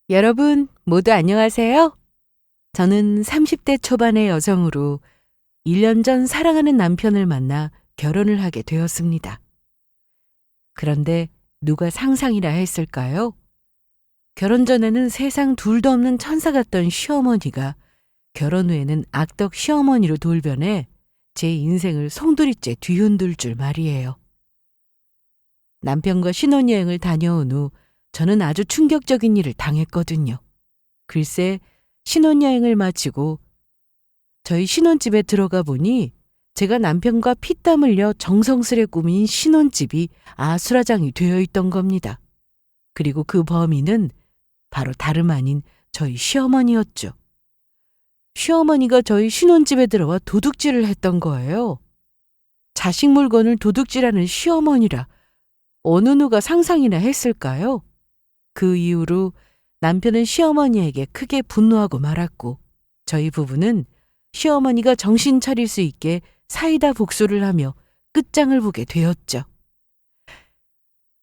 여러분 모두 안녕하세요. 저는 30대 초반의 여성으로 1년 전 사랑하는 남편을 만나 결혼을 하게 되었습니다. 그런데 누가 상상이라 했을까요? 결혼 전에는 세상 둘도 없는 천사 같던 시어머니가 결혼 후에는 악덕 시어머니로 돌변해 제 인생을 송두리째 뒤흔들 줄 말이에요. 남편과 신혼여행을 다녀온 후 저는 아주 충격적인 일을 당했거든요. 글쎄, 신혼여행을 마치고 저희 신혼집에 들어가 보니 제가 남편과 피땀 흘려 정성스레 꾸민 신혼집이 아수라장이 되어 있던 겁니다. 그리고 그 범인은 바로 다름 아닌 저희 시어머니였죠. 시어머니가 저희 신혼집에 들어와 도둑질을 했던 거예요. 자식 물건을 도둑질하는 시어머니라 어느 누가 상상이나 했을까요? 그 이후로 남편은 시어머니에게 크게 분노하고 말았고 저희 부부는 시어머니가 정신 차릴 수 있게 사이다 복수를 하며 끝장을 보게 되었죠.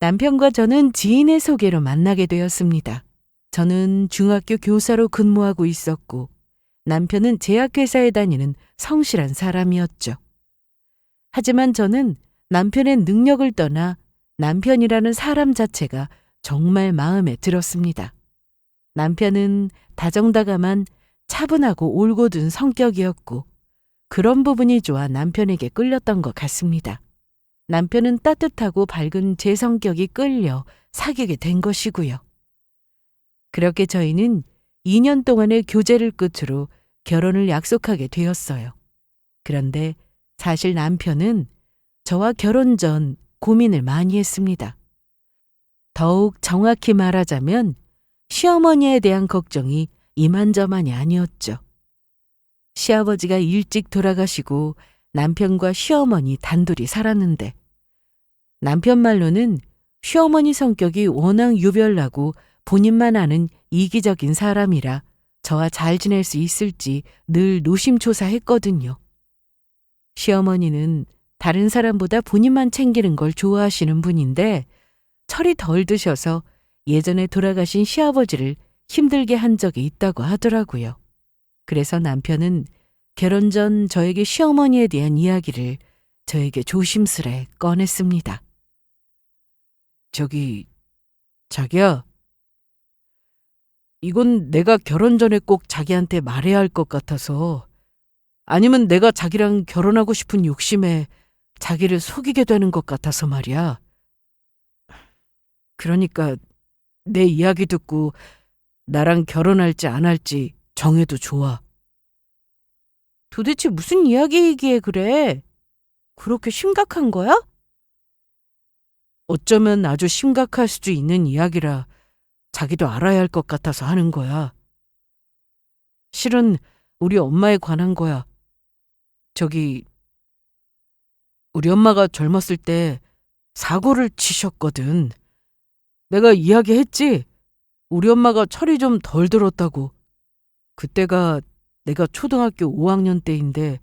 남편과 저는 지인의 소개로 만나게 되었습니다. 저는 중학교 교사로 근무하고 있었고 남편은 제약회사에 다니는 성실한 사람이었죠. 하지만 저는 남편의 능력을 떠나 남편이라는 사람 자체가 정말 마음에 들었습니다. 남편은 다정다감한 차분하고 올곧은 성격이었고 그런 부분이 좋아 남편에게 끌렸던 것 같습니다. 남편은 따뜻하고 밝은 제 성격이 끌려 사귀게 된 것이고요. 그렇게 저희는 2년 동안의 교제를 끝으로 결혼을 약속하게 되었어요. 그런데 사실 남편은 저와 결혼 전 고민을 많이 했습니다. 더욱 정확히 말하자면 시어머니에 대한 걱정이 이만저만이 아니었죠. 시아버지가 일찍 돌아가시고 남편과 시어머니 단둘이 살았는데 남편 말로는 시어머니 성격이 워낙 유별나고 본인만 아는 이기적인 사람이라 저와 잘 지낼 수 있을지 늘 노심초사했거든요. 시어머니는 다른 사람보다 본인만 챙기는 걸 좋아하시는 분인데 철이 덜 드셔서 예전에 돌아가신 시아버지를 힘들게 한 적이 있다고 하더라고요. 그래서 남편은 결혼 전 저에게 시어머니에 대한 이야기를 저에게 조심스레 꺼냈습니다. 자기야, 이건 내가 결혼 전에 꼭 자기한테 말해야 할 것 같아서 아니면 내가 자기랑 결혼하고 싶은 욕심에 자기를 속이게 되는 것 같아서 말이야. 그러니까 내 이야기 듣고 나랑 결혼할지 안 할지 정해도 좋아. 도대체 무슨 이야기이기에 그래? 그렇게 심각한 거야? 어쩌면 아주 심각할 수도 있는 이야기라 자기도 알아야 할 것 같아서 하는 거야. 실은 우리 엄마에 관한 거야. 우리 엄마가 젊었을 때 사고를 치셨거든. 내가 이야기했지? 우리 엄마가 철이 좀 덜 들었다고. 그때가 내가 초등학교 5학년 때인데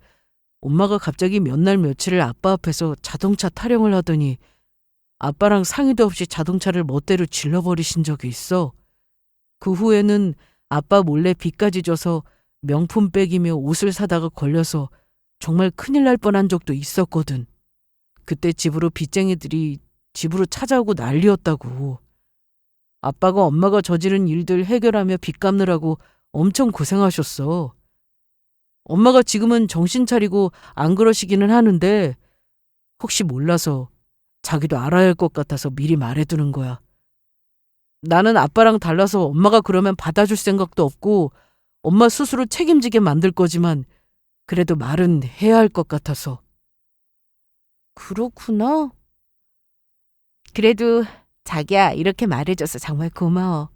엄마가 갑자기 몇 날 며칠을 아빠 앞에서 자동차 타령을 하더니 아빠랑 상의도 없이 자동차를 멋대로 질러버리신 적이 있어. 그 후에는 아빠 몰래 빚까지 져서 명품백이며 옷을 사다가 걸려서 정말 큰일 날 뻔한 적도 있었거든. 그때 집으로 빚쟁이들이 집으로 찾아오고 난리였다고. 아빠가 엄마가 저지른 일들 해결하며 빚 갚느라고 엄청 고생하셨어. 엄마가 지금은 정신 차리고 안 그러시기는 하는데 혹시 몰라서 자기도 알아야 할 것 같아서 미리 말해두는 거야. 나는 아빠랑 달라서 엄마가 그러면 받아줄 생각도 없고 엄마 스스로 책임지게 만들 거지만 그래도 말은 해야 할 것 같아서. 그렇구나. 그래도 자기야 이렇게 말해줘서 정말 고마워.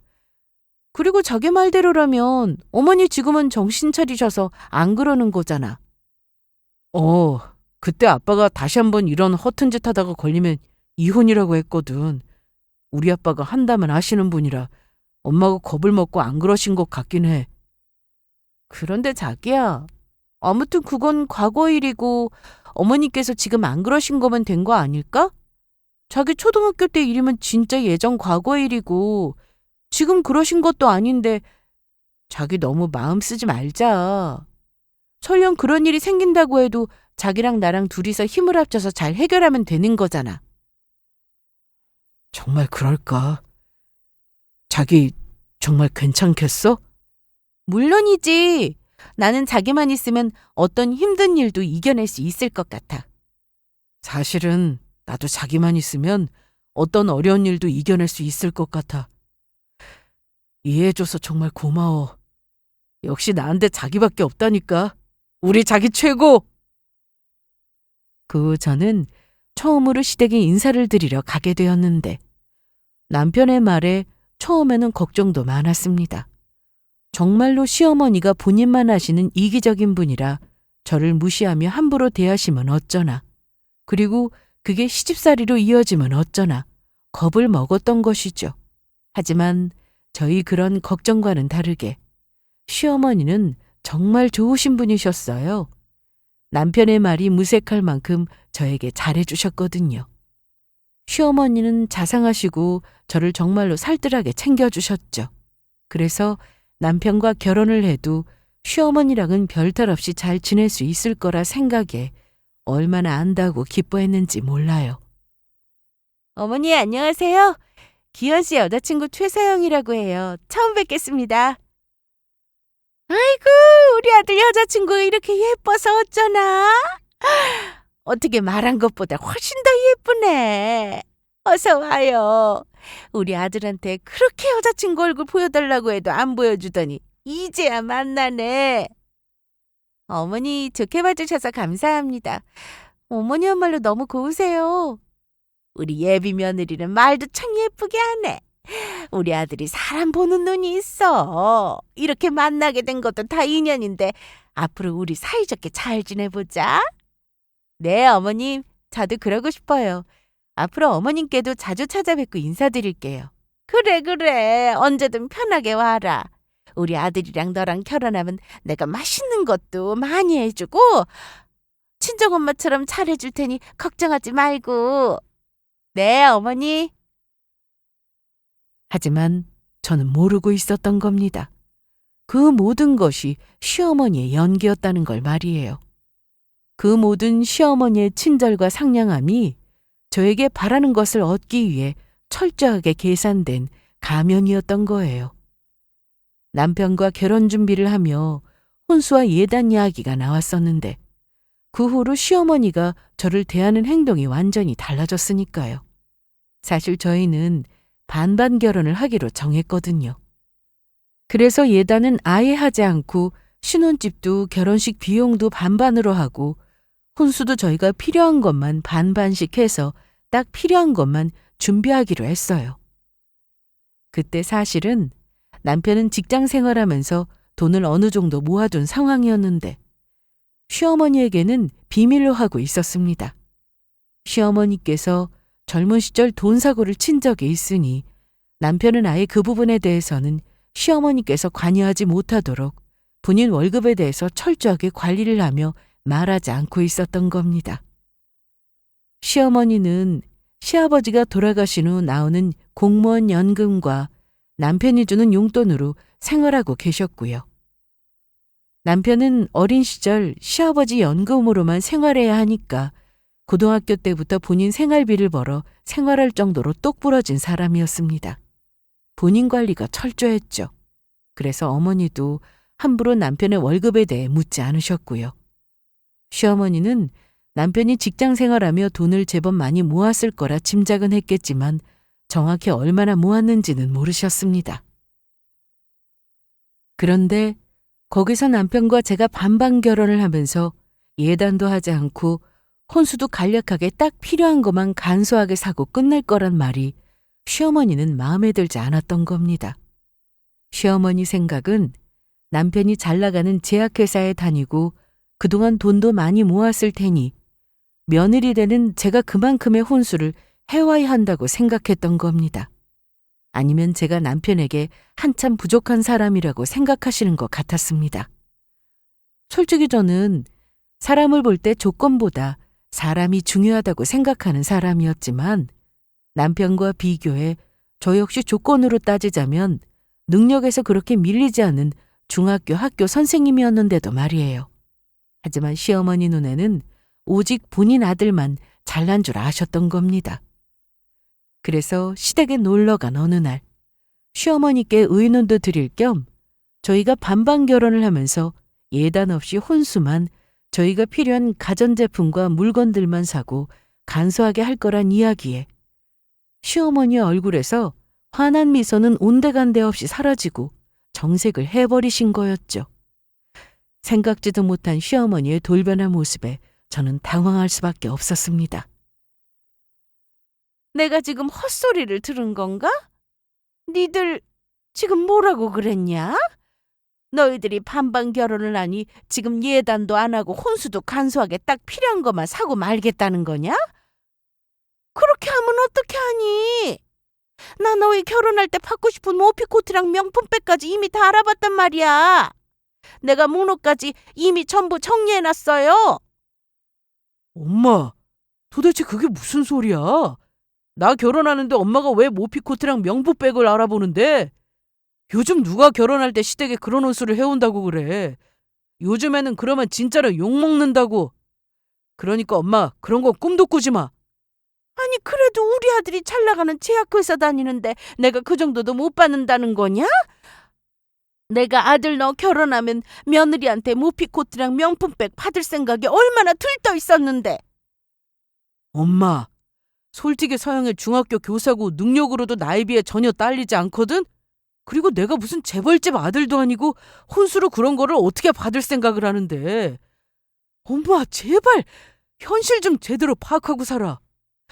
그리고 자기 말대로라면 어머니 지금은 정신 차리셔서 안 그러는 거잖아. 그때 아빠가 다시 한번 이런 허튼 짓 하다가 걸리면 이혼이라고 했거든. 우리 아빠가 한다면 하시는 분이라 엄마가 겁을 먹고 안 그러신 것 같긴 해. 그런데 자기야, 아무튼 그건 과거 일이고 어머니께서 지금 안 그러신 거면 된 거 아닐까? 자기 초등학교 때 일이면 진짜 예전 과거 일이고 지금 그러신 것도 아닌데 자기 너무 마음 쓰지 말자. 설령 그런 일이 생긴다고 해도 자기랑 나랑 둘이서 힘을 합쳐서 잘 해결하면 되는 거잖아. 정말 그럴까? 자기 정말 괜찮겠어? 물론이지. 나는 자기만 있으면 어떤 힘든 일도 이겨낼 수 있을 것 같아. 사실은 나도 자기만 있으면 어떤 어려운 일도 이겨낼 수 있을 것 같아. 이해해줘서 정말 고마워. 역시 나한테 자기밖에 없다니까. 우리 자기 최고! 그 후 저는 처음으로 시댁에 인사를 드리러 가게 되었는데 남편의 말에 처음에는 걱정도 많았습니다. 정말로 시어머니가 본인만 하시는 이기적인 분이라 저를 무시하며 함부로 대하시면 어쩌나. 그리고 그게 시집살이로 이어지면 어쩌나 겁을 먹었던 것이죠. 하지만 저희 그런 걱정과는 다르게 시어머니는 정말 좋으신 분이셨어요. 남편의 말이 무색할 만큼 저에게 잘해주셨거든요. 시어머니는 자상하시고 저를 정말로 살뜰하게 챙겨주셨죠. 그래서 남편과 결혼을 해도 시어머니랑은 별탈 없이 잘 지낼 수 있을 거라 생각에 얼마나 안다고 기뻐했는지 몰라요. 어머니 안녕하세요. 기현 씨 여자친구 최서영이라고 해요. 처음 뵙겠습니다. 아이고 우리 아들 여자친구가 이렇게 예뻐서 어쩌나? 어떻게 말한 것보다 훨씬 더 예쁘네. 어서 와요. 우리 아들한테 그렇게 여자친구 얼굴 보여달라고 해도 안 보여주더니 이제야 만나네. 어머니 좋게 봐주셔서 감사합니다. 어머니야말로 너무 고우세요. 우리 예비 며느리는 말도 참 예쁘게 하네. 우리 아들이 사람 보는 눈이 있어. 이렇게 만나게 된 것도 다 인연인데 앞으로 우리 사이좋게 잘 지내보자. 네, 어머님. 저도 그러고 싶어요. 앞으로 어머님께도 자주 찾아뵙고 인사드릴게요. 그래. 언제든 편하게 와라. 우리 아들이랑 너랑 결혼하면 내가 맛있는 것도 많이 해주고 친정엄마처럼 잘해줄 테니 걱정하지 말고. 네, 어머니. 하지만 저는 모르고 있었던 겁니다. 그 모든 것이 시어머니의 연기였다는 걸 말이에요. 그 모든 시어머니의 친절과 상냥함이 저에게 바라는 것을 얻기 위해 철저하게 계산된 가면이었던 거예요. 남편과 결혼 준비를 하며 혼수와 예단 이야기가 나왔었는데 그 후로 시어머니가 저를 대하는 행동이 완전히 달라졌으니까요. 사실 저희는 반반 결혼을 하기로 정했거든요. 그래서 예단은 아예 하지 않고 신혼집도 결혼식 비용도 반반으로 하고 혼수도 저희가 필요한 것만 반반씩 해서 딱 필요한 것만 준비하기로 했어요. 그때 사실은 남편은 직장 생활하면서 돈을 어느 정도 모아둔 상황이었는데 시어머니에게는 비밀로 하고 있었습니다. 시어머니께서 젊은 시절 돈 사고를 친 적이 있으니 남편은 아예 그 부분에 대해서는 시어머니께서 관여하지 못하도록 본인 월급에 대해서 철저하게 관리를 하며 말하지 않고 있었던 겁니다. 시어머니는 시아버지가 돌아가신 후 나오는 공무원 연금과 남편이 주는 용돈으로 생활하고 계셨고요. 남편은 어린 시절 시아버지 연금으로만 생활해야 하니까 고등학교 때부터 본인 생활비를 벌어 생활할 정도로 똑부러진 사람이었습니다. 본인 관리가 철저했죠. 그래서 어머니도 함부로 남편의 월급에 대해 묻지 않으셨고요. 시어머니는 남편이 직장 생활하며 돈을 제법 많이 모았을 거라 짐작은 했겠지만 정확히 얼마나 모았는지는 모르셨습니다. 그런데 거기서 남편과 제가 반반 결혼을 하면서 예단도 하지 않고 혼수도 간략하게 딱 필요한 것만 간소하게 사고 끝낼 거란 말이 시어머니는 마음에 들지 않았던 겁니다. 시어머니 생각은 남편이 잘 나가는 제약회사에 다니고 그동안 돈도 많이 모았을 테니 며느리 되는 제가 그만큼의 혼수를 해와야 한다고 생각했던 겁니다. 아니면 제가 남편에게 한참 부족한 사람이라고 생각하시는 것 같았습니다. 솔직히 저는 사람을 볼 때 조건보다 사람이 중요하다고 생각하는 사람이었지만 남편과 비교해 저 역시 조건으로 따지자면 능력에서 그렇게 밀리지 않은 중학교 학교 선생님이었는데도 말이에요. 하지만 시어머니 눈에는 오직 본인 아들만 잘난 줄 아셨던 겁니다. 그래서 시댁에 놀러간 어느 날 시어머니께 의논도 드릴 겸 저희가 반반 결혼을 하면서 예단 없이 혼수만 저희가 필요한 가전제품과 물건들만 사고 간소하게 할 거란 이야기에 시어머니의 얼굴에서 환한 미소는 온데간데 없이 사라지고 정색을 해버리신 거였죠. 생각지도 못한 시어머니의 돌변한 모습에 저는 당황할 수밖에 없었습니다. 내가 지금 헛소리를 들은 건가? 니들 지금 뭐라고 그랬냐? 너희들이 반반 결혼을 하니 지금 예단도 안 하고 혼수도 간소하게 딱 필요한 것만 사고 말겠다는 거냐? 그렇게 하면 어떻게 하니? 나 너희 결혼할 때 받고 싶은 모피코트랑 명품백까지 이미 다 알아봤단 말이야. 내가 목록까지 이미 전부 정리해놨어요. 엄마, 도대체 그게 무슨 소리야? 나 결혼하는데 엄마가 왜 모피코트랑 명품백을 알아보는데? 요즘 누가 결혼할 때 시댁에 그런 혼수를 해온다고 그래. 요즘에는 그러면 진짜로 욕먹는다고. 그러니까 엄마 그런 거 꿈도 꾸지 마. 아니 그래도 우리 아들이 잘 나가는 제약회사 다니는데 내가 그 정도도 못 받는다는 거냐? 내가 아들 너 결혼하면 며느리한테 모피코트랑 명품백 받을 생각이 얼마나 들떠 있었는데. 엄마, 솔직히 서영이 중학교 교사고 능력으로도 나에 비해 전혀 딸리지 않거든? 그리고 내가 무슨 재벌집 아들도 아니고 혼수로 그런 거를 어떻게 받을 생각을 하는데. 엄마 제발 현실 좀 제대로 파악하고 살아.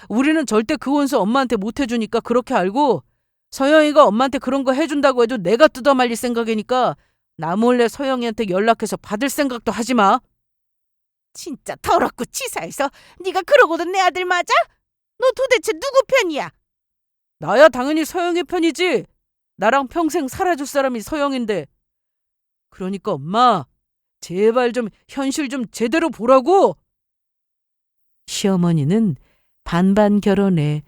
우리는 절대 그 혼수 엄마한테 못 해주니까 그렇게 알고, 서영이가 엄마한테 그런 거 해준다고 해도 내가 뜯어말릴 생각이니까 나 몰래 서영이한테 연락해서 받을 생각도 하지 마. 진짜 더럽고 치사해서 네가 그러고도 내 아들 맞아? 너 도대체 누구 편이야? 나야 당연히 서영이 편이지. 나랑 평생 살아줄 사람이 서영인데. 그러니까 엄마 제발 좀 현실 좀 제대로 보라고. 시어머니는 반반 결혼에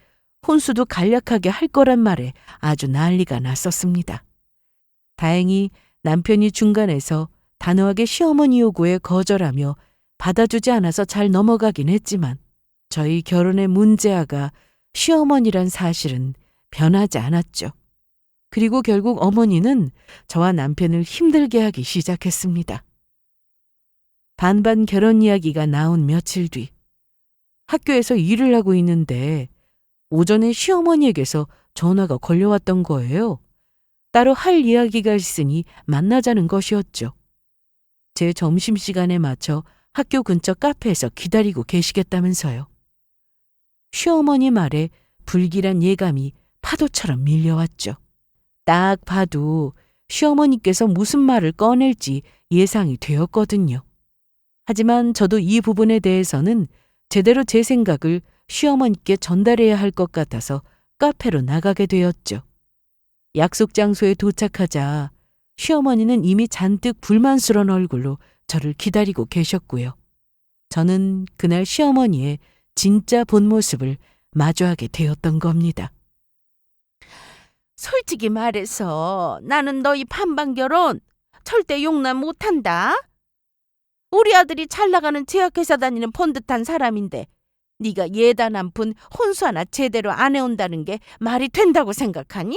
혼수도 간략하게 할 거란 말에 아주 난리가 났었습니다. 다행히 남편이 중간에서 단호하게 시어머니 요구에 거절하며 받아주지 않아서 잘 넘어가긴 했지만 저희 결혼의 문제아가 시어머니란 사실은 변하지 않았죠. 그리고 결국 어머니는 저와 남편을 힘들게 하기 시작했습니다. 반반 결혼 이야기가 나온 며칠 뒤 학교에서 일을 하고 있는데 오전에 시어머니에게서 전화가 걸려왔던 거예요. 따로 할 이야기가 있으니 만나자는 것이었죠. 제 점심시간에 맞춰 학교 근처 카페에서 기다리고 계시겠다면서요. 시어머니 말에 불길한 예감이 파도처럼 밀려왔죠. 딱 봐도 시어머니께서 무슨 말을 꺼낼지 예상이 되었거든요. 하지만 저도 이 부분에 대해서는 제대로 제 생각을 시어머니께 전달해야 할 것 같아서 카페로 나가게 되었죠. 약속 장소에 도착하자 시어머니는 이미 잔뜩 불만스러운 얼굴로 저를 기다리고 계셨고요. 저는 그날 시어머니의 진짜 본 모습을 마주하게 되었던 겁니다. 솔직히 말해서 나는 너희 반반 결혼 절대 용납 못한다. 우리 아들이 잘 나가는 제약회사 다니는 번듯한 사람인데 네가 예단 한 푼 혼수 하나 제대로 안 해온다는 게 말이 된다고 생각하니?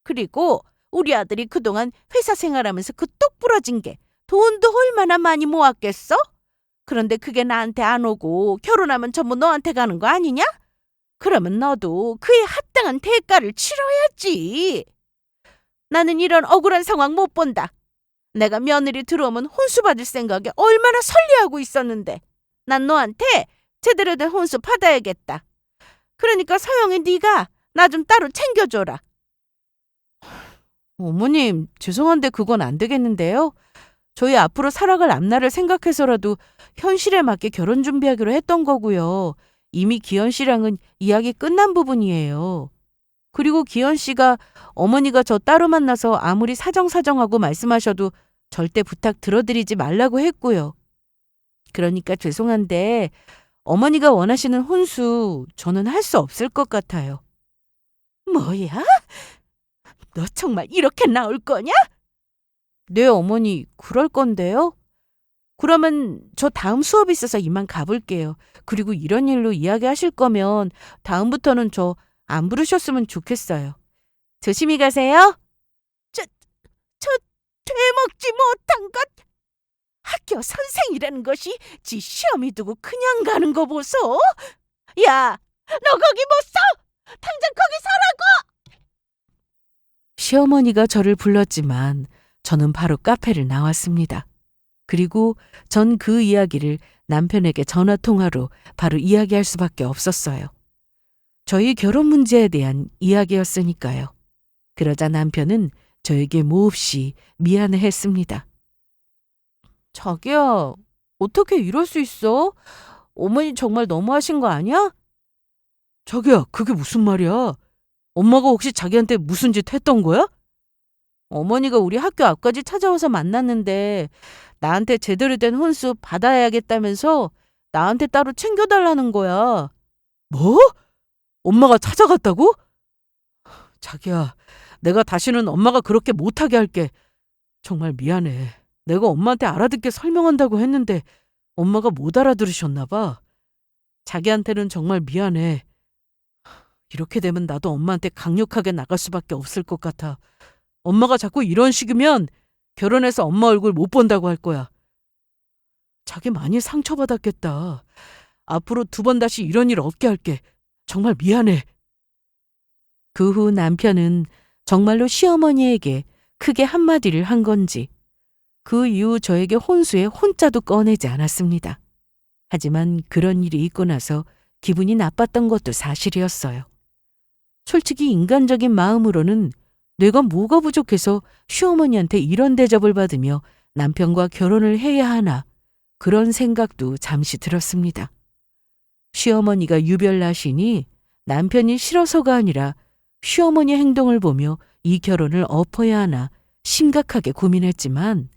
그리고 우리 아들이 그동안 회사 생활하면서 그 똑 부러진 게 돈도 얼마나 많이 모았겠어? 그런데 그게 나한테 안 오고 결혼하면 전부 너한테 가는 거 아니냐? 그러면 너도 그에 합당한 대가를 치러야지. 나는 이런 억울한 상황 못 본다. 내가 며느리 들어오면 혼수 받을 생각에 얼마나 설레하고 있었는데 난 너한테 제대로 된 혼수 받아야겠다. 그러니까 서영이 네가 나 좀 따로 챙겨줘라. 어머님, 죄송한데 그건 안 되겠는데요. 저희 앞으로 살아갈 앞날을 생각해서라도 현실에 맞게 결혼 준비하기로 했던 거고요. 이미 기현 씨랑은 이야기 끝난 부분이에요. 그리고 기현 씨가 어머니가 저 따로 만나서 아무리 사정사정하고 말씀하셔도 절대 부탁 들어드리지 말라고 했고요. 그러니까 죄송한데 어머니가 원하시는 혼수 저는 할 수 없을 것 같아요. 뭐야? 너 정말 이렇게 나올 거냐? 네, 어머니, 그럴 건데요. 그러면 저 다음 수업 있어서 이만 가볼게요. 그리고 이런 일로 이야기하실 거면 다음부터는 저 안 부르셨으면 좋겠어요. 조심히 가세요. 저 되먹지 못한 것. 학교 선생이라는 것이 지 시험이 두고 그냥 가는 거 보소. 야, 너 거기 못 서! 당장 거기 서라고! 시어머니가 저를 불렀지만 저는 바로 카페를 나왔습니다. 그리고 전 그 이야기를 남편에게 전화통화로 바로 이야기할 수밖에 없었어요. 저희 결혼 문제에 대한 이야기였으니까요. 그러자 남편은 저에게 몹시 미안해했습니다. 자기야, 어떻게 이럴 수 있어? 어머니 정말 너무하신 거 아니야? 자기야, 그게 무슨 말이야? 엄마가 혹시 자기한테 무슨 짓 했던 거야? 어머니가 우리 학교 앞까지 찾아와서 만났는데 나한테 제대로 된 혼수 받아야겠다면서 나한테 따로 챙겨달라는 거야. 뭐? 엄마가 찾아갔다고? 자기야, 내가 다시는 엄마가 그렇게 못하게 할게. 정말 미안해. 내가 엄마한테 알아듣게 설명한다고 했는데 엄마가 못 알아들으셨나 봐. 자기한테는 정말 미안해. 이렇게 되면 나도 엄마한테 강력하게 나갈 수밖에 없을 것 같아. 엄마가 자꾸 이런 식이면 결혼해서 엄마 얼굴 못 본다고 할 거야. 자기 많이 상처받았겠다. 앞으로 2번 다시 이런 일 없게 할게. 정말 미안해. 그 후 남편은 정말로 시어머니에게 크게 한마디를 한 건지 그 이후 저에게 혼수에 혼자도 꺼내지 않았습니다. 하지만 그런 일이 있고 나서 기분이 나빴던 것도 사실이었어요. 솔직히 인간적인 마음으로는 내가 뭐가 부족해서 시어머니한테 이런 대접을 받으며 남편과 결혼을 해야 하나 그런 생각도 잠시 들었습니다. 시어머니가 유별나시니 남편이 싫어서가 아니라 시어머니 행동을 보며 이 결혼을 엎어야 하나 심각하게 고민했지만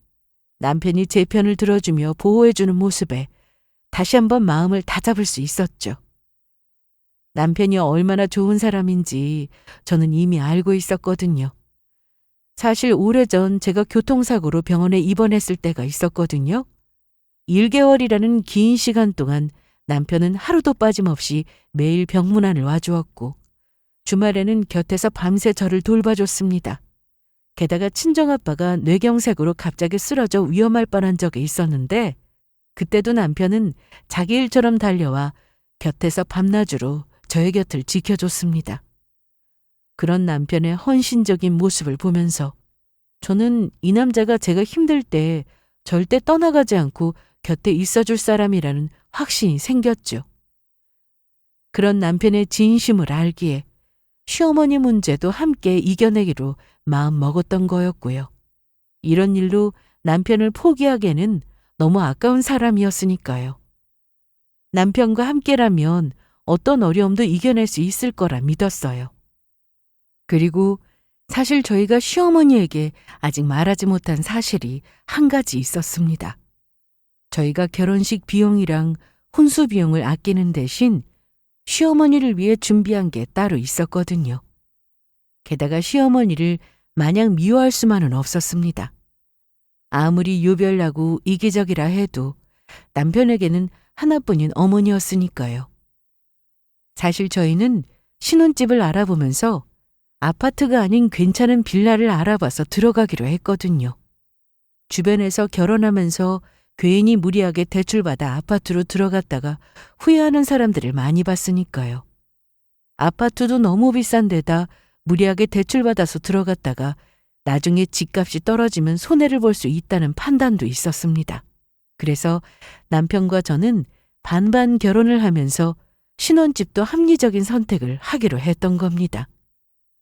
남편이 제 편을 들어주며 보호해주는 모습에 다시 한번 마음을 다잡을 수 있었죠. 남편이 얼마나 좋은 사람인지 저는 이미 알고 있었거든요. 사실 오래전 제가 교통사고로 병원에 입원했을 때가 있었거든요. 1개월이라는 긴 시간 동안 남편은 하루도 빠짐없이 매일 병문안을 와주었고 주말에는 곁에서 밤새 저를 돌봐줬습니다. 게다가 친정아빠가 뇌경색으로 갑자기 쓰러져 위험할 뻔한 적이 있었는데 그때도 남편은 자기 일처럼 달려와 곁에서 밤낮으로 저의 곁을 지켜줬습니다. 그런 남편의 헌신적인 모습을 보면서 저는 이 남자가 제가 힘들 때 절대 떠나가지 않고 곁에 있어줄 사람이라는 확신이 생겼죠. 그런 남편의 진심을 알기에 시어머니 문제도 함께 이겨내기로 마음 먹었던 거였고요. 이런 일로 남편을 포기하기에는 너무 아까운 사람이었으니까요. 남편과 함께라면 어떤 어려움도 이겨낼 수 있을 거라 믿었어요. 그리고 사실 저희가 시어머니에게 아직 말하지 못한 사실이 한 가지 있었습니다. 저희가 결혼식 비용이랑 혼수 비용을 아끼는 대신 시어머니를 위해 준비한 게 따로 있었거든요. 게다가 시어머니를 마냥 미워할 수만은 없었습니다. 아무리 유별나고 이기적이라 해도 남편에게는 하나뿐인 어머니였으니까요. 사실 저희는 신혼집을 알아보면서 아파트가 아닌 괜찮은 빌라를 알아봐서 들어가기로 했거든요. 주변에서 결혼하면서 괜히 무리하게 대출받아 아파트로 들어갔다가 후회하는 사람들을 많이 봤으니까요. 아파트도 너무 비싼 데다 무리하게 대출받아서 들어갔다가 나중에 집값이 떨어지면 손해를 볼 수 있다는 판단도 있었습니다. 그래서 남편과 저는 반반 결혼을 하면서 신혼집도 합리적인 선택을 하기로 했던 겁니다.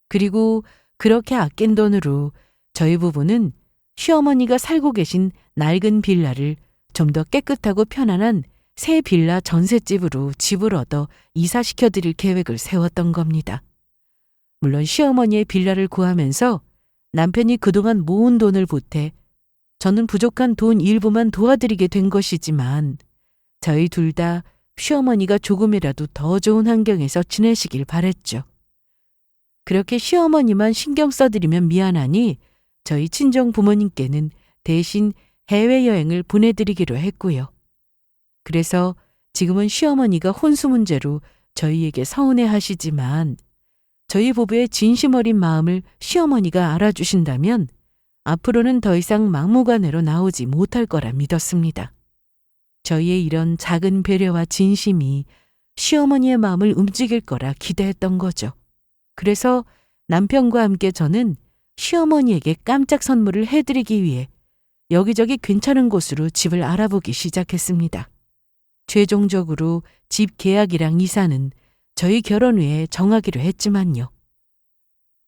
그리고 그렇게 아낀 돈으로 저희 부부는 시어머니가 살고 계신 낡은 빌라를 좀 더 깨끗하고 편안한 새 빌라 전셋집으로 집을 얻어 이사시켜 드릴 계획을 세웠던 겁니다. 물론 시어머니의 빌라를 구하면서 남편이 그동안 모은 돈을 보태 저는 부족한 돈 일부만 도와드리게 된 것이지만 저희 둘 다 시어머니가 조금이라도 더 좋은 환경에서 지내시길 바랬죠. 그렇게 시어머니만 신경 써드리면 미안하니 저희 친정 부모님께는 대신 해외여행을 보내드리기로 했고요. 그래서 지금은 시어머니가 혼수 문제로 저희에게 서운해 하시지만 저희 부부의 진심 어린 마음을 시어머니가 알아주신다면 앞으로는 더 이상 막무가내로 나오지 못할 거라 믿었습니다. 저희의 이런 작은 배려와 진심이 시어머니의 마음을 움직일 거라 기대했던 거죠. 그래서 남편과 함께 저는 시어머니에게 깜짝 선물을 해드리기 위해 여기저기 괜찮은 곳으로 집을 알아보기 시작했습니다. 최종적으로 집 계약이랑 이사는 저희 결혼 후에 정하기로 했지만요.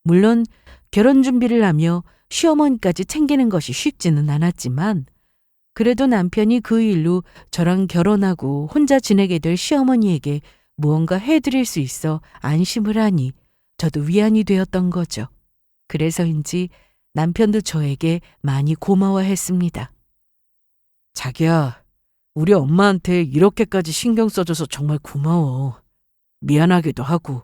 물론 결혼 준비를 하며 시어머니까지 챙기는 것이 쉽지는 않았지만 그래도 남편이 그 일로 저랑 결혼하고 혼자 지내게 될 시어머니에게 무언가 해드릴 수 있어 안심을 하니 저도 위안이 되었던 거죠. 그래서인지 남편도 저에게 많이 고마워했습니다. 자기야, 우리 엄마한테 이렇게까지 신경 써줘서 정말 고마워. 미안하기도 하고.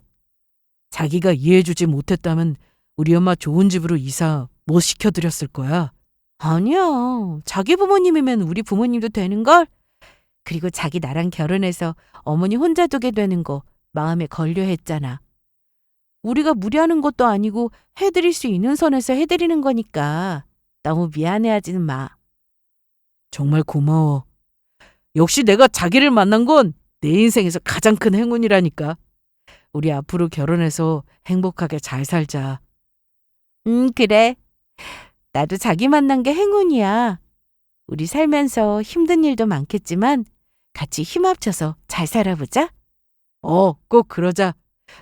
자기가 이해해주지 못했다면 우리 엄마 좋은 집으로 이사 못 시켜드렸을 거야. 아니야. 자기 부모님이면 우리 부모님도 되는걸? 그리고 자기 나랑 결혼해서 어머니 혼자 두게 되는 거 마음에 걸려 했잖아. 우리가 무리하는 것도 아니고 해드릴 수 있는 선에서 해드리는 거니까 너무 미안해하지는 마. 정말 고마워. 역시 내가 자기를 만난 건 내 인생에서 가장 큰 행운이라니까. 우리 앞으로 결혼해서 행복하게 잘 살자. 그래. 나도 자기 만난 게 행운이야. 우리 살면서 힘든 일도 많겠지만 같이 힘 합쳐서 잘 살아보자. 꼭 그러자.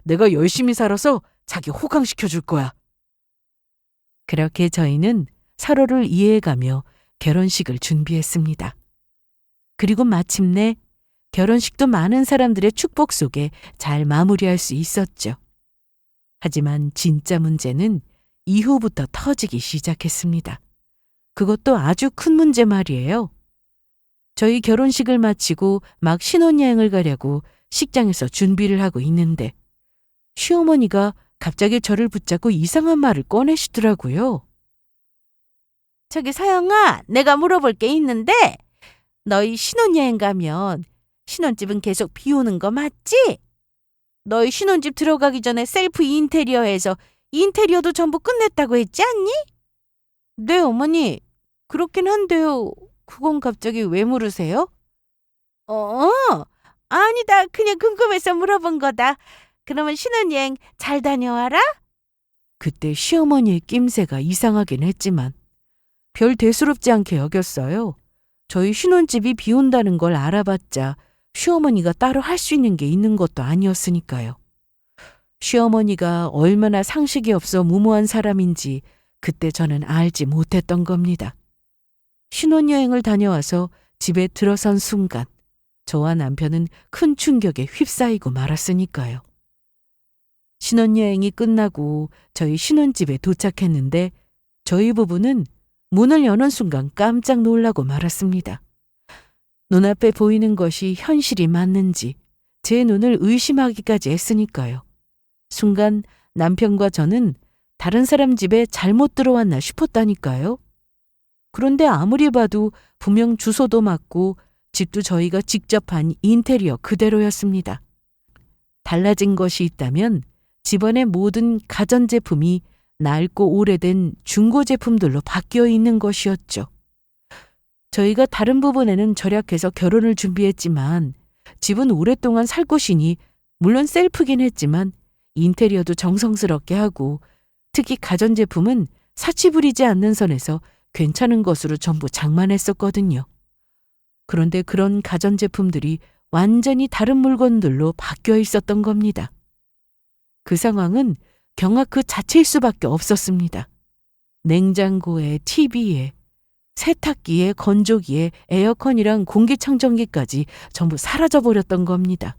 내가 열심히 살아서 자기 호강시켜 줄 거야. 그렇게 저희는 서로를 이해해가며 결혼식을 준비했습니다. 그리고 마침내 결혼식도 많은 사람들의 축복 속에 잘 마무리할 수 있었죠. 하지만 진짜 문제는 이후부터 터지기 시작했습니다. 그것도 아주 큰 문제 말이에요. 저희 결혼식을 마치고 막 신혼여행을 가려고 식장에서 준비를 하고 있는데 시어머니가 갑자기 저를 붙잡고 이상한 말을 꺼내시더라고요. 저기 서영아, 내가 물어볼 게 있는데 너희 신혼여행 가면 신혼집은 계속 비우는 거 맞지? 너희 신혼집 들어가기 전에 셀프 인테리어에서 인테리어도 전부 끝냈다고 했지 않니? 네, 어머니. 그렇긴 한데요. 그건 갑자기 왜 물으세요? 아니다. 그냥 궁금해서 물어본 거다. 그러면 신혼여행 잘 다녀와라? 그때 시어머니의 낌새가 이상하긴 했지만 별 대수롭지 않게 여겼어요. 저희 신혼집이 비온다는 걸 알아봤자 시어머니가 따로 할 수 있는 게 있는 것도 아니었으니까요. 시어머니가 얼마나 상식이 없어 무모한 사람인지 그때 저는 알지 못했던 겁니다. 신혼여행을 다녀와서 집에 들어선 순간 저와 남편은 큰 충격에 휩싸이고 말았으니까요. 신혼여행이 끝나고 저희 신혼집에 도착했는데 저희 부부는 문을 여는 순간 깜짝 놀라고 말았습니다. 눈앞에 보이는 것이 현실이 맞는지 제 눈을 의심하기까지 했으니까요. 순간 남편과 저는 다른 사람 집에 잘못 들어왔나 싶었다니까요. 그런데 아무리 봐도 분명 주소도 맞고 집도 저희가 직접 한 인테리어 그대로였습니다. 달라진 것이 있다면 집안의 모든 가전제품이 낡고 오래된 중고 제품들로 바뀌어 있는 것이었죠. 저희가 다른 부분에는 절약해서 결혼을 준비했지만 집은 오랫동안 살 곳이니 물론 셀프긴 했지만 인테리어도 정성스럽게 하고 특히 가전제품은 사치 부리지 않는 선에서 괜찮은 것으로 전부 장만했었거든요. 그런데 그런 가전제품들이 완전히 다른 물건들로 바뀌어 있었던 겁니다. 그 상황은 경악 그 자체일 수밖에 없었습니다. 냉장고에 TV에 세탁기에 건조기에 에어컨이랑 공기청정기까지 전부 사라져버렸던 겁니다.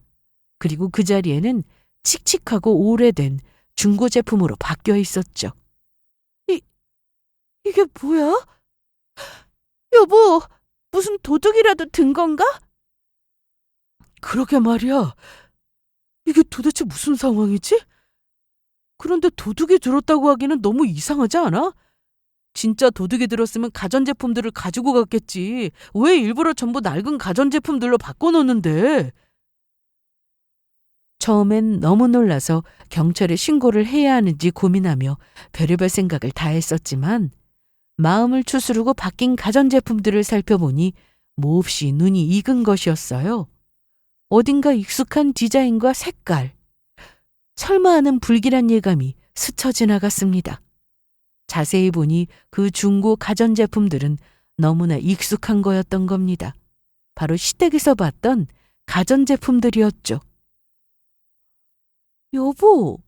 그리고 그 자리에는 칙칙하고 오래된 중고 제품으로 바뀌어 있었죠. 이게 뭐야? 여보, 무슨 도둑이라도 든 건가? 그러게 말이야. 이게 도대체 무슨 상황이지? 그런데 도둑이 들었다고 하기는 너무 이상하지 않아? 진짜 도둑이 들었으면 가전제품들을 가지고 갔겠지. 왜 일부러 전부 낡은 가전제품들로 바꿔놓는데? 처음엔 너무 놀라서 경찰에 신고를 해야 하는지 고민하며 별의별 생각을 다 했었지만 마음을 추스르고 바뀐 가전제품들을 살펴보니 몹시 눈이 익은 것이었어요. 어딘가 익숙한 디자인과 색깔, 설마 하는 불길한 예감이 스쳐 지나갔습니다. 자세히 보니 그 중고 가전제품들은 너무나 익숙한 거였던 겁니다. 바로 시댁에서 봤던 가전제품들이었죠. 여보,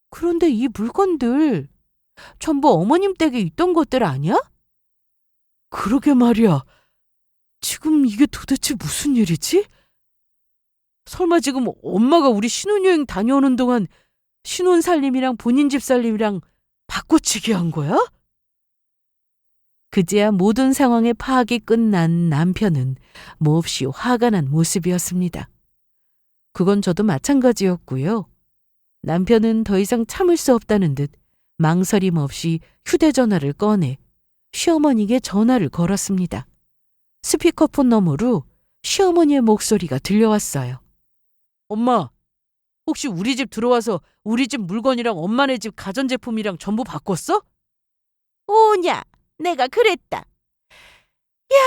그런데 이 물건들 전부 어머님 댁에 있던 것들 아니야? 그러게 말이야. 지금 이게 도대체 무슨 일이지? 설마 지금 엄마가 우리 신혼여행 다녀오는 동안 신혼살림이랑 본인 집 살림이랑 바꿔치기 한 거야? 그제야 모든 상황의 파악이 끝난 남편은 몹시 화가 난 모습이었습니다. 그건 저도 마찬가지였고요. 남편은 더 이상 참을 수 없다는 듯 망설임 없이 휴대전화를 꺼내 시어머니에게 전화를 걸었습니다. 스피커폰 너머로 시어머니의 목소리가 들려왔어요. 엄마, 혹시 우리 집 들어와서 우리 집 물건이랑 엄마네 집 가전제품이랑 전부 바꿨어? 오냐, 내가 그랬다. 야,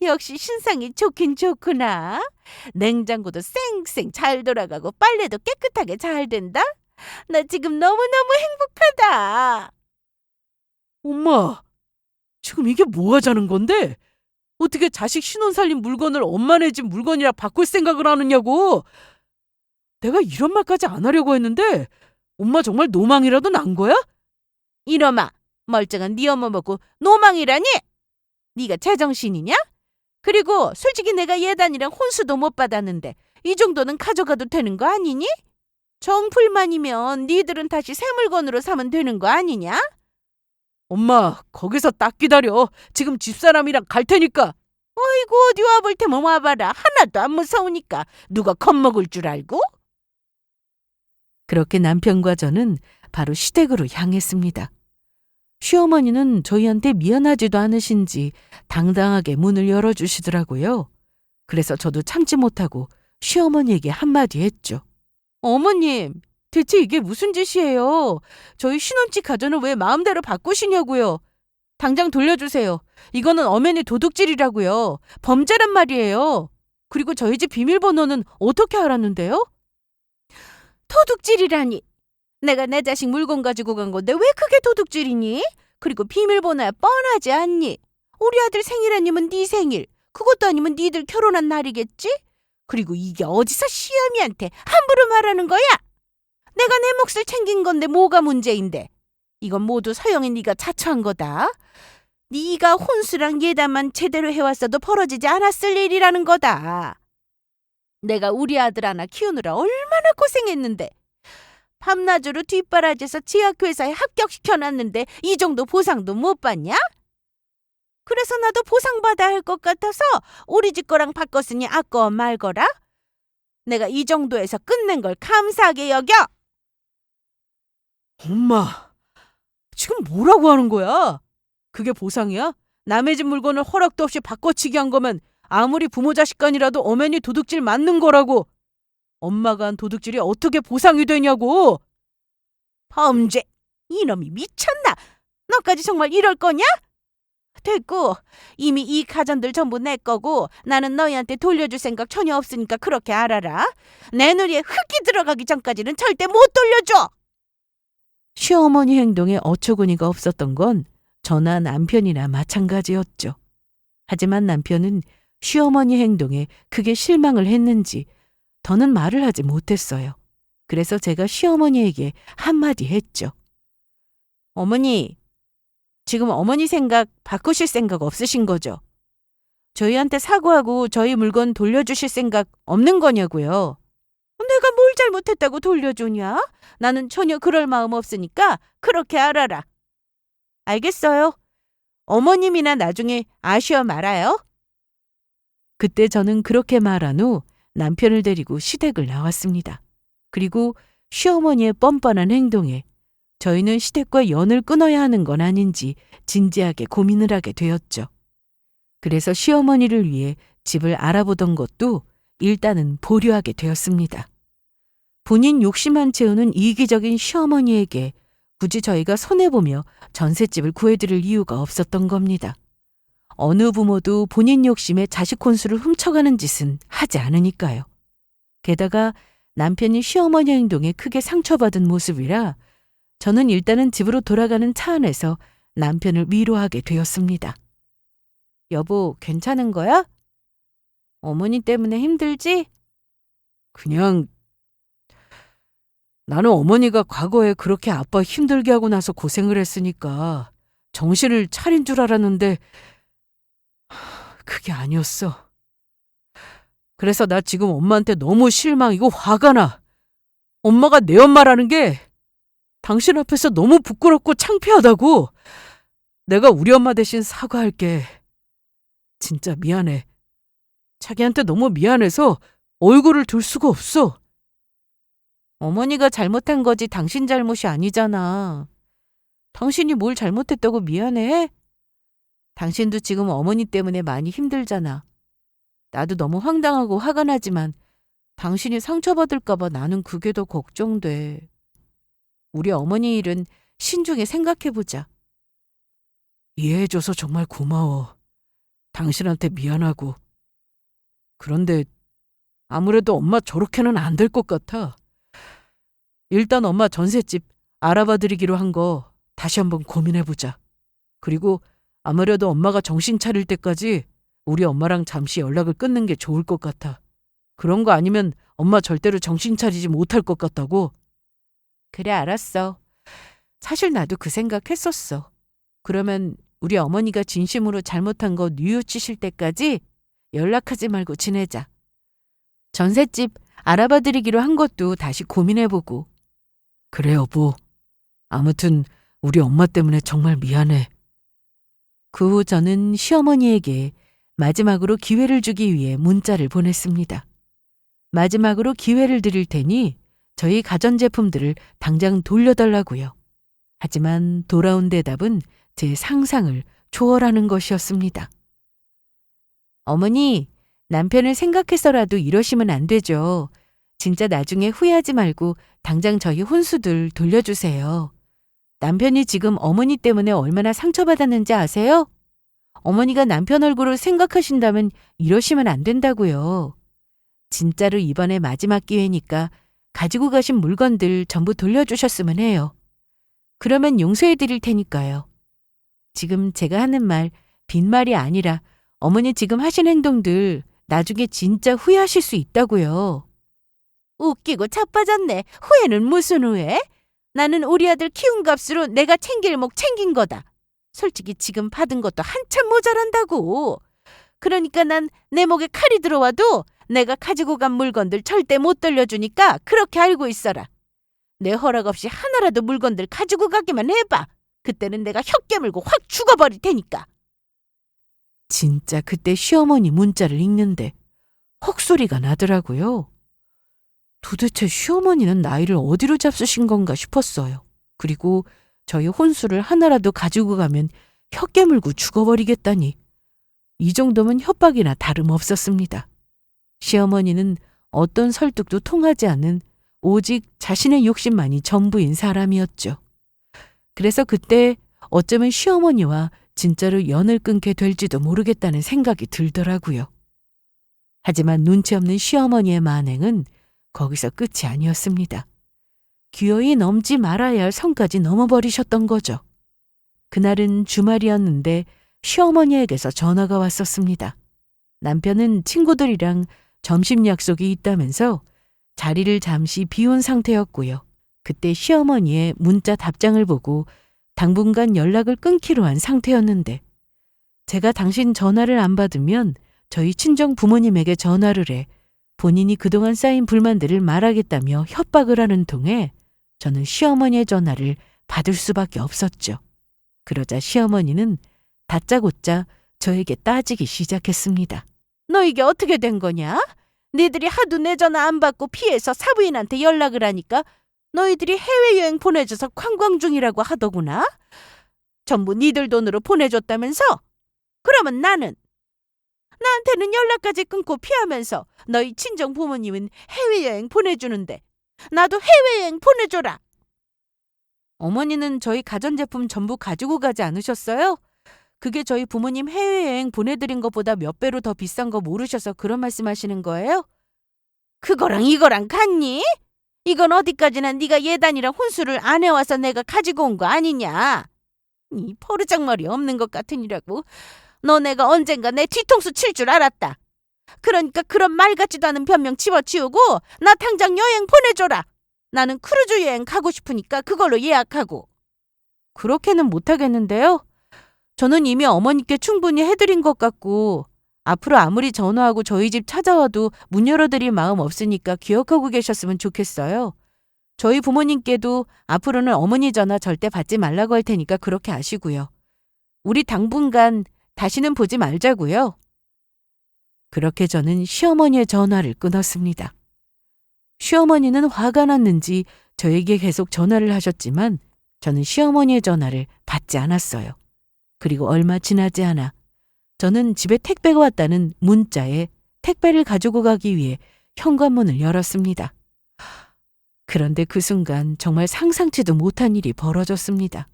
역시 신상이 좋긴 좋구나. 냉장고도 쌩쌩 잘 돌아가고 빨래도 깨끗하게 잘 된다. 나 지금 너무너무 행복하다. 엄마, 지금 이게 뭐 하자는 건데? 어떻게 자식 신혼 살림 물건을 엄마네 집 물건이라 바꿀 생각을 하느냐고. 내가 이런 말까지 안 하려고 했는데 엄마 정말 노망이라도 난 거야? 이놈아, 멀쩡한 네 엄마 먹고 노망이라니? 네가 제정신이냐? 그리고 솔직히 내가 예단이랑 혼수도 못 받았는데 이 정도는 가져가도 되는 거 아니니? 정불만이면 니들은 다시 새 물건으로 사면 되는 거 아니냐? 엄마, 거기서 딱 기다려. 지금 집사람이랑 갈 테니까. 어이구, 어디 와볼 테면 와봐라. 하나도 안 무서우니까 누가 겁먹을 줄 알고? 그렇게 남편과 저는 바로 시댁으로 향했습니다. 시어머니는 저희한테 미안하지도 않으신지 당당하게 문을 열어주시더라고요. 그래서 저도 참지 못하고 시어머니에게 한마디 했죠. 어머님, 대체 이게 무슨 짓이에요? 저희 신혼집 가전을 왜 마음대로 바꾸시냐고요. 당장 돌려주세요. 이거는 엄연히 도둑질이라고요. 범죄란 말이에요. 그리고 저희 집 비밀번호는 어떻게 알았는데요? 도둑질이라니. 내가 내 자식 물건 가지고 간 건데 왜 그게 도둑질이니? 그리고 비밀번호야 뻔하지 않니? 우리 아들 생일 아니면 네 생일, 그것도 아니면 니들 결혼한 날이겠지? 그리고 이게 어디서 시어미한테 함부로 말하는 거야? 내가 내 몫을 챙긴 건데 뭐가 문제인데? 이건 모두 서영이 네가 자초한 거다. 네가 혼수랑 예단만 제대로 해왔어도 벌어지지 않았을 일이라는 거다. 내가 우리 아들 하나 키우느라 얼마나 고생했는데 밤낮으로 뒷바라지에서 제약회사에 합격시켜놨는데 이 정도 보상도 못 받냐? 그래서 나도 보상받아야 할 것 같아서 우리 집 거랑 바꿨으니 아까워 말거라. 내가 이 정도에서 끝낸 걸 감사하게 여겨. 엄마, 지금 뭐라고 하는 거야? 그게 보상이야? 남의 집 물건을 허락도 없이 바꿔치기 한 거면 아무리 부모 자식 간이라도 엄연히 도둑질 맞는 거라고. 엄마가 한 도둑질이 어떻게 보상이 되냐고. 범죄! 이놈이 미쳤나? 너까지 정말 이럴 거냐? 됐고, 이미 이 가전들 전부 내 거고 나는 너희한테 돌려줄 생각 전혀 없으니까 그렇게 알아라. 내 누리에 흙이 들어가기 전까지는 절대 못 돌려줘. 시어머니 행동에 어처구니가 없었던 건 저나 남편이나 마찬가지였죠. 하지만 남편은 시어머니 행동에 크게 실망을 했는지 더는 말을 하지 못했어요. 그래서 제가 시어머니에게 한마디 했죠. 어머니, 지금 어머니 생각 바꾸실 생각 없으신 거죠? 저희한테 사과하고 저희 물건 돌려주실 생각 없는 거냐고요. 내가 뭘 잘못했다고 돌려주냐? 나는 전혀 그럴 마음 없으니까 그렇게 알아라. 알겠어요. 어머님이나 나중에 아쉬워 말아요. 그때 저는 그렇게 말한 후 남편을 데리고 시댁을 나왔습니다. 그리고 시어머니의 뻔뻔한 행동에 저희는 시댁과 연을 끊어야 하는 건 아닌지 진지하게 고민을 하게 되었죠. 그래서 시어머니를 위해 집을 알아보던 것도 일단은 보류하게 되었습니다. 본인 욕심만 채우는 이기적인 시어머니에게 굳이 저희가 손해보며 전셋집을 구해드릴 이유가 없었던 겁니다. 어느 부모도 본인 욕심에 자식 혼수를 훔쳐가는 짓은 하지 않으니까요. 게다가 남편이 시어머니 행동에 크게 상처받은 모습이라 저는 일단은 집으로 돌아가는 차 안에서 남편을 위로하게 되었습니다. 여보, 괜찮은 거야? 어머니 때문에 힘들지? 그냥 나는 어머니가 과거에 그렇게 아빠 힘들게 하고 나서 고생을 했으니까 정신을 차린 줄 알았는데 그게 아니었어. 그래서 나 지금 엄마한테 너무 실망이고 화가 나. 엄마가 내 엄마라는 게 당신 앞에서 너무 부끄럽고 창피하다고. 내가 우리 엄마 대신 사과할게. 진짜 미안해. 자기한테 너무 미안해서 얼굴을 들 수가 없어. 어머니가 잘못한 거지 당신 잘못이 아니잖아. 당신이 뭘 잘못했다고 미안해? 당신도 지금 어머니 때문에 많이 힘들잖아. 나도 너무 황당하고 화가 나지만 당신이 상처받을까 봐 나는 그게 더 걱정돼. 우리 어머니 일은 신중히 생각해보자. 이해해줘서 정말 고마워. 당신한테 미안하고. 그런데 아무래도 엄마 저렇게는 안 될 것 같아. 일단 엄마 전셋집 알아봐드리기로 한 거 다시 한번 고민해보자. 그리고 아무래도 엄마가 정신 차릴 때까지 우리 엄마랑 잠시 연락을 끊는 게 좋을 것 같아. 그런 거 아니면 엄마 절대로 정신 차리지 못할 것 같다고. 그래, 알았어. 사실 나도 그 생각했었어. 그러면 우리 어머니가 진심으로 잘못한 거 뉘우치실 때까지 연락하지 말고 지내자. 전셋집 알아봐드리기로 한 것도 다시 고민해보고. 그래 여보. 아무튼 우리 엄마 때문에 정말 미안해. 그 후 저는 시어머니에게 마지막으로 기회를 주기 위해 문자를 보냈습니다. 마지막으로 기회를 드릴 테니 저희 가전제품들을 당장 돌려달라고요. 하지만 돌아온 대답은 제 상상을 초월하는 것이었습니다. 어머니, 남편을 생각해서라도 이러시면 안 되죠. 진짜 나중에 후회하지 말고 당장 저희 혼수들 돌려주세요. 남편이 지금 어머니 때문에 얼마나 상처받았는지 아세요? 어머니가 남편 얼굴을 생각하신다면 이러시면 안 된다고요. 진짜로 이번에 마지막 기회니까 가지고 가신 물건들 전부 돌려주셨으면 해요. 그러면 용서해 드릴 테니까요. 지금 제가 하는 말 빈말이 아니라 어머니 지금 하신 행동들 나중에 진짜 후회하실 수 있다고요. 웃기고 자빠졌네. 후회는 무슨 후회? 나는 우리 아들 키운 값으로 내가 챙길 목 챙긴 거다. 솔직히 지금 받은 것도 한참 모자란다고. 그러니까 난 내 목에 칼이 들어와도 내가 가지고 간 물건들 절대 못 돌려주니까 그렇게 알고 있어라. 내 허락 없이 하나라도 물건들 가지고 가기만 해봐. 그때는 내가 혀 깨물고 확 죽어버릴 테니까. 진짜 그때 시어머니 문자를 읽는데 헉소리가 나더라고요. 도대체 시어머니는 나이를 어디로 잡수신 건가 싶었어요. 그리고 저희 혼수를 하나라도 가지고 가면 혀 깨물고 죽어버리겠다니. 이 정도면 협박이나 다름없었습니다. 시어머니는 어떤 설득도 통하지 않는 오직 자신의 욕심만이 전부인 사람이었죠. 그래서 그때 어쩌면 시어머니와 진짜로 연을 끊게 될지도 모르겠다는 생각이 들더라고요. 하지만 눈치 없는 시어머니의 만행은 거기서 끝이 아니었습니다. 기어이 넘지 말아야 할 선까지 넘어버리셨던 거죠. 그날은 주말이었는데 시어머니에게서 전화가 왔었습니다. 남편은 친구들이랑 점심 약속이 있다면서 자리를 잠시 비운 상태였고요. 그때 시어머니의 문자 답장을 보고 당분간 연락을 끊기로 한 상태였는데 제가 당신 전화를 안 받으면 저희 친정 부모님에게 전화를 해 본인이 그동안 쌓인 불만들을 말하겠다며 협박을 하는 통에 저는 시어머니의 전화를 받을 수밖에 없었죠. 그러자 시어머니는 다짜고짜 저에게 따지기 시작했습니다. 너 이게 어떻게 된 거냐? 니들이 하도 내 전화 안 받고 피해서 사부인한테 연락을 하니까 너희들이 해외여행 보내줘서 관광 중이라고 하더구나. 전부 니들 돈으로 보내줬다면서? 그러면 나한테는 연락까지 끊고 피하면서 너희 친정 부모님은 해외여행 보내주는데 나도 해외여행 보내줘라. 어머니는 저희 가전제품 전부 가지고 가지 않으셨어요? 그게 저희 부모님 해외여행 보내드린 것보다 몇 배로 더 비싼 거 모르셔서 그런 말씀하시는 거예요? 그거랑 이거랑 같니? 이건 어디까지나 네가 예단이랑 혼수를 안 해와서 내가 가지고 온 거 아니냐? 이 버르장머리 없는 것 같으니라고. 너 내가 언젠가 내 뒤통수 칠 줄 알았다. 그러니까 그런 말 같지도 않은 변명 집어치우고 나 당장 여행 보내줘라. 나는 크루즈 여행 가고 싶으니까 그걸로 예약하고. 그렇게는 못하겠는데요. 저는 이미 어머니께 충분히 해드린 것 같고 앞으로 아무리 전화하고 저희 집 찾아와도 문 열어드릴 마음 없으니까 기억하고 계셨으면 좋겠어요. 저희 부모님께도 앞으로는 어머니 전화 절대 받지 말라고 할 테니까 그렇게 아시고요. 우리 당분간 다시는 보지 말자고요. 그렇게 저는 시어머니의 전화를 끊었습니다. 시어머니는 화가 났는지 저에게 계속 전화를 하셨지만 저는 시어머니의 전화를 받지 않았어요. 그리고 얼마 지나지 않아 저는 집에 택배가 왔다는 문자에 택배를 가지고 가기 위해 현관문을 열었습니다. 그런데 그 순간 정말 상상치도 못한 일이 벌어졌습니다.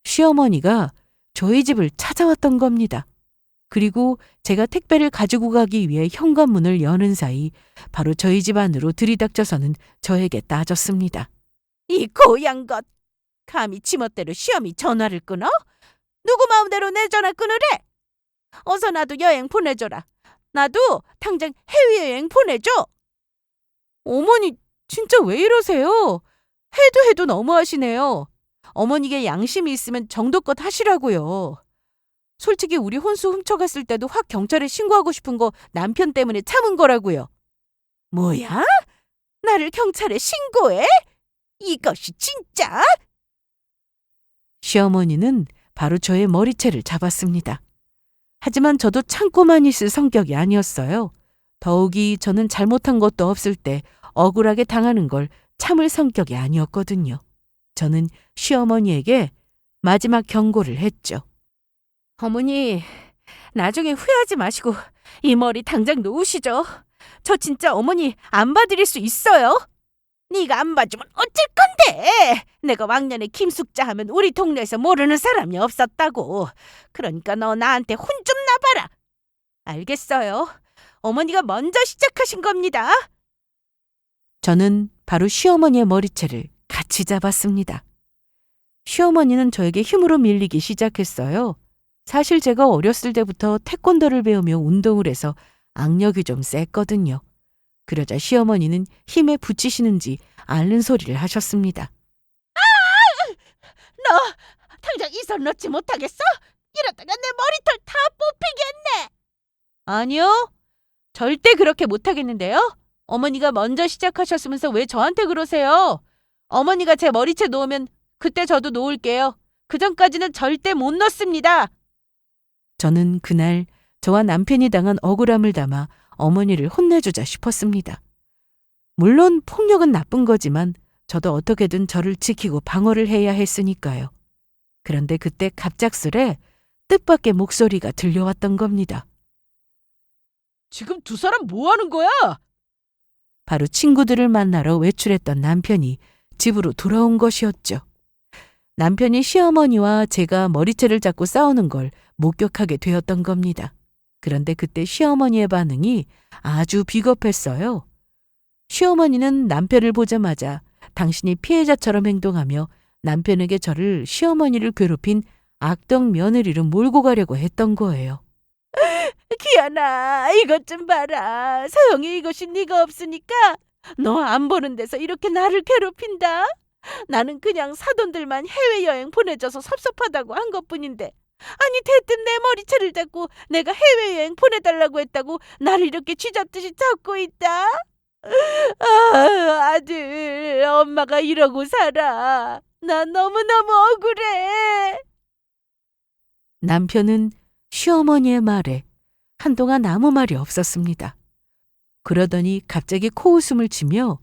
시어머니가 저희 집을 찾아왔던 겁니다. 그리고 제가 택배를 가지고 가기 위해 현관문을 여는 사이 바로 저희 집 안으로 들이닥쳐서는 저에게 따졌습니다. 이 고양 것! 감히 지멋대로 시어미 전화를 끊어? 누구 마음대로 내 전화 끊으래? 어서 나도 여행 보내줘라. 나도 당장 해외여행 보내줘. 어머니 진짜 왜 이러세요? 해도 너무하시네요. 어머니께 양심이 있으면 정도껏 하시라고요. 솔직히 우리 혼수 훔쳐갔을 때도 확 경찰에 신고하고 싶은 거 남편 때문에 참은 거라고요. 뭐야? 나를 경찰에 신고해? 이것이 진짜? 시어머니는 바로 저의 머리채를 잡았습니다. 하지만 저도 참고만 있을 성격이 아니었어요. 더욱이 저는 잘못한 것도 없을 때 억울하게 당하는 걸 참을 성격이 아니었거든요. 저는 시어머니에게 마지막 경고를 했죠. 어머니, 나중에 후회하지 마시고 이 머리 당장 놓으시죠. 저 진짜 어머니 안 봐드릴 수 있어요. 네가 안 봐주면 어쩔 건데. 내가 왕년에 김숙자 하면 우리 동네에서 모르는 사람이 없었다고. 그러니까 너 나한테 혼 좀 나봐라. 알겠어요. 어머니가 먼저 시작하신 겁니다. 저는 바로 시어머니의 머리채를 같이 잡았습니다. 시어머니는 저에게 힘으로 밀리기 시작했어요. 사실 제가 어렸을 때부터 태권도를 배우며 운동을 해서 악력이 좀 셌거든요. 그러자 시어머니는 힘에 부치시는지 앓는 소리를 하셨습니다. 너 당장 이 손 놓지 못하겠어? 이러다가 내 머리털 다 뽑히겠네. 아니요. 절대 그렇게 못하겠는데요. 어머니가 먼저 시작하셨으면서 왜 저한테 그러세요? 어머니가 제 머리채 놓으면 그때 저도 놓을게요. 그 전까지는 절대 못 놓습니다. 저는 그날 저와 남편이 당한 억울함을 담아 어머니를 혼내주자 싶었습니다. 물론 폭력은 나쁜 거지만 저도 어떻게든 저를 지키고 방어를 해야 했으니까요. 그런데 그때 갑작스레 뜻밖의 목소리가 들려왔던 겁니다. 지금 두 사람 뭐 하는 거야? 바로 친구들을 만나러 외출했던 남편이 집으로 돌아온 것이었죠. 남편이 시어머니와 제가 머리채를 잡고 싸우는 걸 목격하게 되었던 겁니다. 그런데 그때 시어머니의 반응이 아주 비겁했어요. 시어머니는 남편을 보자마자 당신이 피해자처럼 행동하며 남편에게 저를 시어머니를 괴롭힌 악덕 며느리로 몰고 가려고 했던 거예요. 기아나, 이것 좀 봐라. 소영이 이것이 네가 없으니까 너 안 보는 데서 이렇게 나를 괴롭힌다. 나는 그냥 사돈들만 해외여행 보내줘서 섭섭하다고 한 것뿐인데 아니 대뜸 내 머리채를 잡고 내가 해외여행 보내달라고 했다고 나를 이렇게 쥐잡듯이 잡고 있다. 아들, 엄마가 이러고 살아. 나 너무너무 억울해. 남편은 시어머니의 말에 한동안 아무 말이 없었습니다. 그러더니 갑자기 코웃음을 치며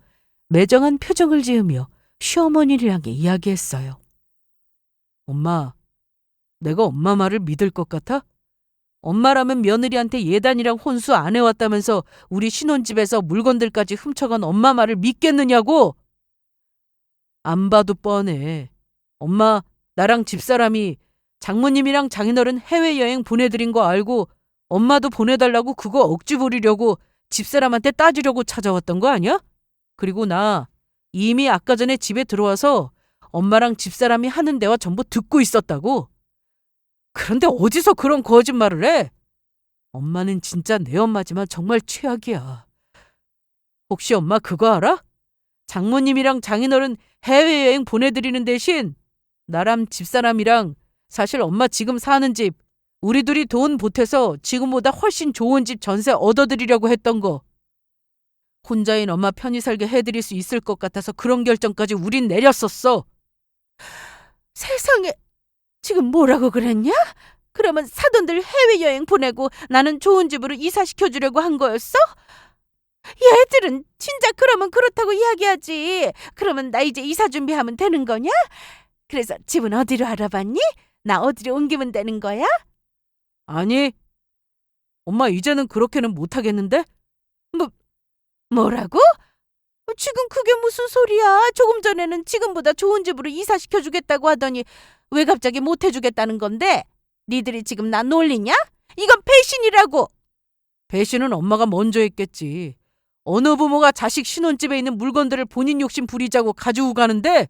매정한 표정을 지으며 시어머니를 향해 이야기했어요. 엄마, 내가 엄마 말을 믿을 것 같아? 엄마라면 며느리한테 예단이랑 혼수 안 해왔다면서 우리 신혼집에서 물건들까지 훔쳐간 엄마 말을 믿겠느냐고? 안 봐도 뻔해. 엄마, 나랑 집사람이 장모님이랑 장인어른 해외여행 보내드린 거 알고 엄마도 보내달라고 그거 억지 부리려고 집사람한테 따지려고 찾아왔던 거 아니야? 그리고 나 이미 아까 전에 집에 들어와서 엄마랑 집사람이 하는 대화 전부 듣고 있었다고. 그런데 어디서 그런 거짓말을 해? 엄마는 진짜 내 엄마지만 정말 최악이야. 혹시 엄마 그거 알아? 장모님이랑 장인어른 해외여행 보내드리는 대신 나랑 집사람이랑 사실 엄마 지금 사는 집 우리 둘이 돈 보태서 지금보다 훨씬 좋은 집 전세 얻어드리려고 했던 거. 혼자인 엄마 편히 살게 해드릴 수 있을 것 같아서 그런 결정까지 우린 내렸었어. 세상에, 지금 뭐라고 그랬냐? 그러면 사돈들 해외여행 보내고 나는 좋은 집으로 이사시켜주려고 한 거였어? 얘들은 진짜 그러면 그렇다고 이야기하지. 그러면 나 이제 이사 준비하면 되는 거냐? 그래서 집은 어디로 알아봤니? 나 어디로 옮기면 되는 거야? 아니, 엄마 이제는 그렇게는 못하겠는데? 뭐라고? 지금 그게 무슨 소리야? 조금 전에는 지금보다 좋은 집으로 이사시켜주겠다고 하더니 왜 갑자기 못해주겠다는 건데? 니들이 지금 나 놀리냐? 이건 배신이라고! 배신은 엄마가 먼저 했겠지. 어느 부모가 자식 신혼집에 있는 물건들을 본인 욕심 부리자고 가지고 가는데?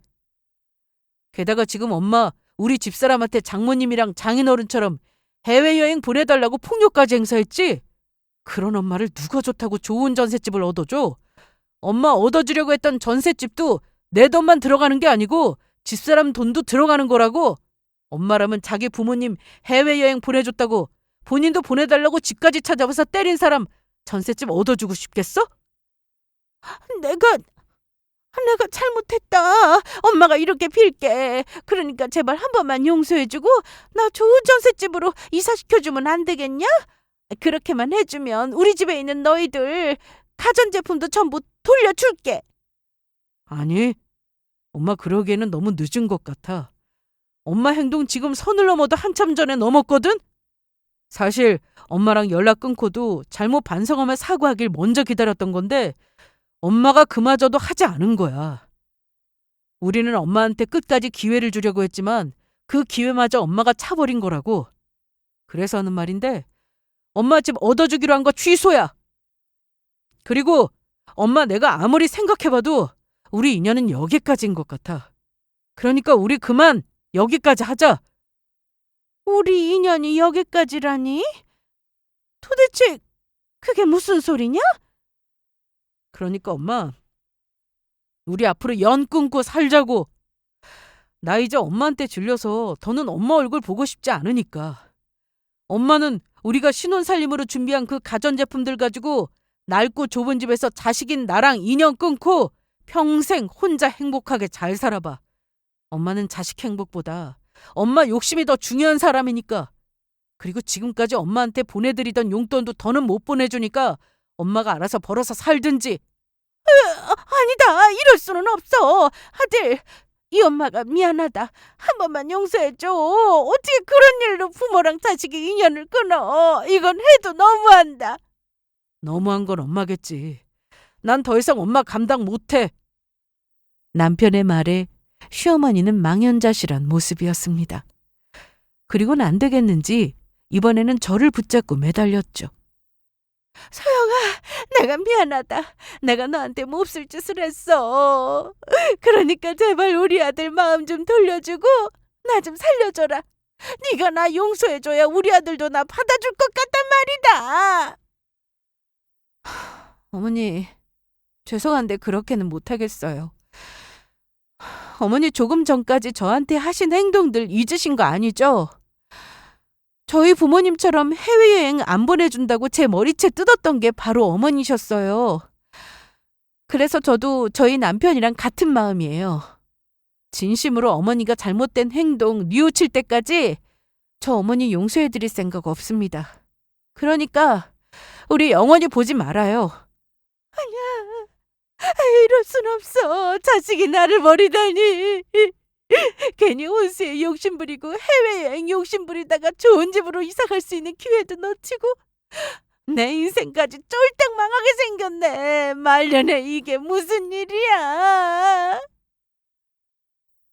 게다가 지금 엄마 우리 집사람한테 장모님이랑 장인어른처럼 해외여행 보내달라고 폭력까지 행사했지? 그런 엄마를 누가 좋다고 좋은 전셋집을 얻어줘? 엄마 얻어주려고 했던 전셋집도 내 돈만 들어가는 게 아니고 집사람 돈도 들어가는 거라고. 엄마라면 자기 부모님 해외여행 보내줬다고 본인도 보내달라고 집까지 찾아와서 때린 사람 전셋집 얻어주고 싶겠어? 내가 잘못했다. 엄마가 이렇게 빌게. 그러니까 제발 한 번만 용서해주고 나 좋은 전셋집으로 이사시켜주면 안 되겠냐? 그렇게만 해주면 우리 집에 있는 너희들 가전제품도 전부 돌려줄게. 아니, 엄마 그러기에는 너무 늦은 것 같아. 엄마 행동 지금 선을 넘어도 한참 전에 넘었거든? 사실 엄마랑 연락 끊고도 잘못 반성하며 사과하길 먼저 기다렸던 건데 엄마가 그마저도 하지 않은 거야. 우리는 엄마한테 끝까지 기회를 주려고 했지만 그 기회마저 엄마가 차버린 거라고. 그래서 하는 말인데 엄마 집 얻어주기로 한 거 취소야. 그리고 엄마 내가 아무리 생각해봐도 우리 인연은 여기까지인 것 같아. 그러니까 우리 그만 여기까지 하자. 우리 인연이 여기까지라니? 도대체 그게 무슨 소리냐? 그러니까 엄마, 우리 앞으로 연 끊고 살자고. 나 이제 엄마한테 질려서 더는 엄마 얼굴 보고 싶지 않으니까. 엄마는 우리가 신혼살림으로 준비한 그 가전제품들 가지고 낡고 좁은 집에서 자식인 나랑 인연 끊고 평생 혼자 행복하게 잘 살아봐. 엄마는 자식 행복보다 엄마 욕심이 더 중요한 사람이니까. 그리고 지금까지 엄마한테 보내드리던 용돈도 더는 못 보내주니까 엄마가 알아서 벌어서 살든지. 아니다. 이럴 수는 없어. 아들, 이 엄마가 미안하다. 한 번만 용서해줘. 어떻게 그런 일로 부모랑 자식의 인연을 끊어. 이건 해도 너무한다. 너무한 건 엄마겠지. 난 더 이상 엄마 감당 못해. 남편의 말에 시어머니는 망연자실한 모습이었습니다. 그리고는 안 되겠는지 이번에는 저를 붙잡고 매달렸죠. 서영아, 내가 미안하다. 내가 너한테 몹쓸 짓을 했어. 그러니까 제발 우리 아들 마음 좀 돌려주고 나 좀 살려줘라. 네가 나 용서해줘야 우리 아들도 나 받아줄 것 같단 말이다. 어머니, 죄송한데 그렇게는 못하겠어요. 어머니 조금 전까지 저한테 하신 행동들 잊으신 거 아니죠? 저희 부모님처럼 해외여행 안 보내준다고 제 머리채 뜯었던 게 바로 어머니셨어요. 그래서 저도 저희 남편이랑 같은 마음이에요. 진심으로 어머니가 잘못된 행동 뉘우칠 때까지 저 어머니 용서해드릴 생각 없습니다. 그러니까 우리 영원히 보지 말아요. 이럴 순 없어. 자식이 나를 버리다니. 괜히 혼수에 욕심부리고 해외여행 욕심부리다가 좋은 집으로 이사갈 수 있는 기회도 놓치고 내 인생까지 쫄딱 망하게 생겼네. 말년에 이게 무슨 일이야.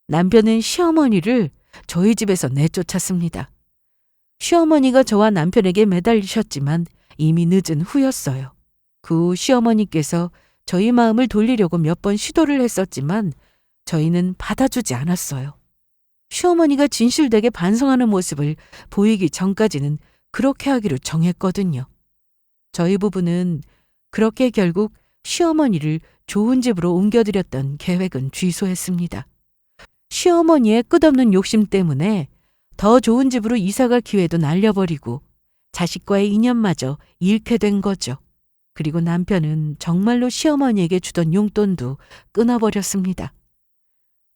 남편은 시어머니를 저희 집에서 내쫓았습니다. 시어머니가 저와 남편에게 매달리셨지만 이미 늦은 후였어요. 그 후 시어머니께서 저희 마음을 돌리려고 몇 번 시도를 했었지만 저희는 받아주지 않았어요. 시어머니가 진실되게 반성하는 모습을 보이기 전까지는 그렇게 하기로 정했거든요. 저희 부부는 그렇게 결국 시어머니를 좋은 집으로 옮겨드렸던 계획은 취소했습니다. 시어머니의 끝없는 욕심 때문에 더 좋은 집으로 이사갈 기회도 날려버리고 자식과의 인연마저 잃게 된 거죠. 그리고 남편은 정말로 시어머니에게 주던 용돈도 끊어버렸습니다.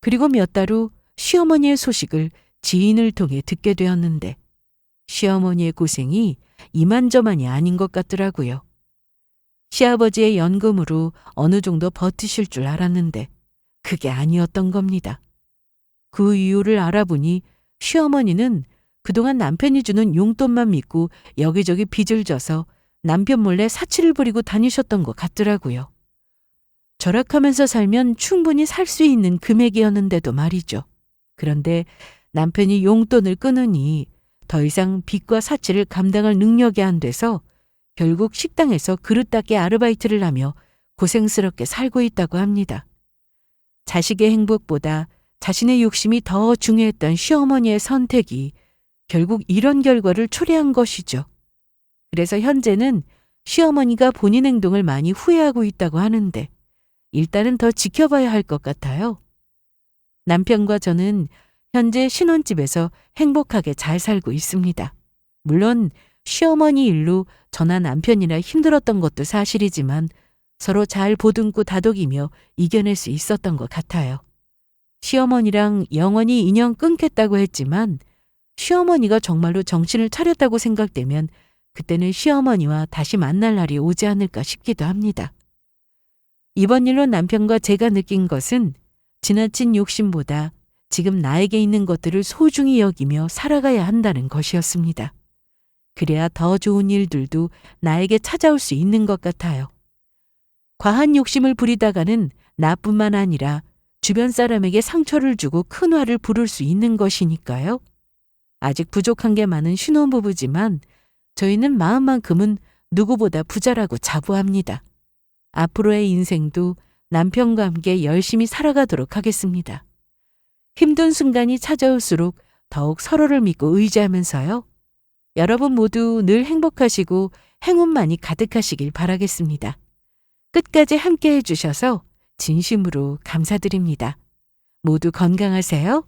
그리고 몇 달 후 시어머니의 소식을 지인을 통해 듣게 되었는데 시어머니의 고생이 이만저만이 아닌 것 같더라고요. 시아버지의 연금으로 어느 정도 버티실 줄 알았는데 그게 아니었던 겁니다. 그 이유를 알아보니 시어머니는 그동안 남편이 주는 용돈만 믿고 여기저기 빚을 져서 남편 몰래 사치를 부리고 다니셨던 것 같더라고요. 절약하면서 살면 충분히 살 수 있는 금액이었는데도 말이죠. 그런데 남편이 용돈을 끊으니 더 이상 빚과 사치를 감당할 능력이 안 돼서 결국 식당에서 그릇 닦기 아르바이트를 하며 고생스럽게 살고 있다고 합니다. 자식의 행복보다 자신의 욕심이 더 중요했던 시어머니의 선택이 결국 이런 결과를 초래한 것이죠. 그래서 현재는 시어머니가 본인 행동을 많이 후회하고 있다고 하는데 일단은 더 지켜봐야 할 것 같아요. 남편과 저는 현재 신혼집에서 행복하게 잘 살고 있습니다. 물론 시어머니 일로 저나 남편이나 힘들었던 것도 사실이지만 서로 잘 보듬고 다독이며 이겨낼 수 있었던 것 같아요. 시어머니랑 영원히 인연 끊겠다고 했지만 시어머니가 정말로 정신을 차렸다고 생각되면 그때는 시어머니와 다시 만날 날이 오지 않을까 싶기도 합니다. 이번 일로 남편과 제가 느낀 것은 지나친 욕심보다 지금 나에게 있는 것들을 소중히 여기며 살아가야 한다는 것이었습니다. 그래야 더 좋은 일들도 나에게 찾아올 수 있는 것 같아요. 과한 욕심을 부리다가는 나뿐만 아니라 주변 사람에게 상처를 주고 큰 화를 부를 수 있는 것이니까요. 아직 부족한 게 많은 신혼부부지만 저희는 마음만큼은 누구보다 부자라고 자부합니다. 앞으로의 인생도 남편과 함께 열심히 살아가도록 하겠습니다. 힘든 순간이 찾아올수록 더욱 서로를 믿고 의지하면서요. 여러분 모두 늘 행복하시고 행운만이 가득하시길 바라겠습니다. 끝까지 함께 해주셔서 진심으로 감사드립니다. 모두 건강하세요.